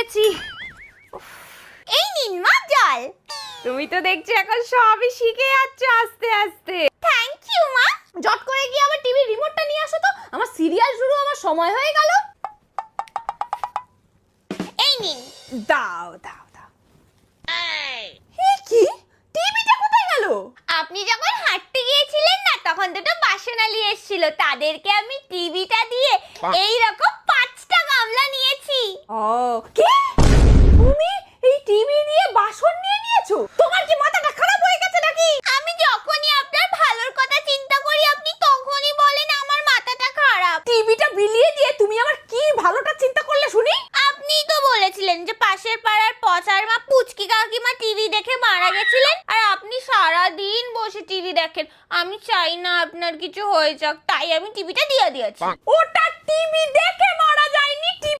পেরেছি। এই নিন মা জল। তুমি তো দেখছি এখন সবই শিখে যাচ্ছ আস্তে আস্তে। থ্যাংক ইউ মা। জট করে গিয়ে আবার টিভির রিমোটটা নিয়ে আসো তো, আমার সিরিয়াল শুরু হওয়ার সময় হয়ে গেল। এই নিন। দাও দাও দাও। এ কি, টিভিটা কোথায় গেল? আপনি যখন হাঁটতে গিয়েছিলেন না, তখন দুটো বাসনালি এসেছিল, তাদেরকে আমি টিভিটা দিয়ে এই রকম 5টা গামলা নিয়েছি। ও কি, তুমি এই টিভি দিয়ে বাসন নিয়ে নিয়েছো? তোমার কি মাথাটা খারাপ হয়ে গেছে নাকি? আমি যখনই আপনার ভালোর কথা চিন্তা করি, আপনি তখনই বলেন আমার মাথাটা খারাপ। টিভিটা বিলিয়ে দিয়ে তুমি আমার কি ভালোটা চিন্তা করলে শুনি? আপনিই তো বলেছিলেন যে পাশের পাড়ার পচার মা পুচকি কাকিমা টিভি দেখে মারা গেছিলেন, আর আপনি সারা দিন বসে টিভি দেখেন। আমি চাই না আপনার কিছু হয়ে যাক, তাই আমি টিভিটা দিয়ে দিয়েছি। ওটা টিভি দেখে মারা যায়নি,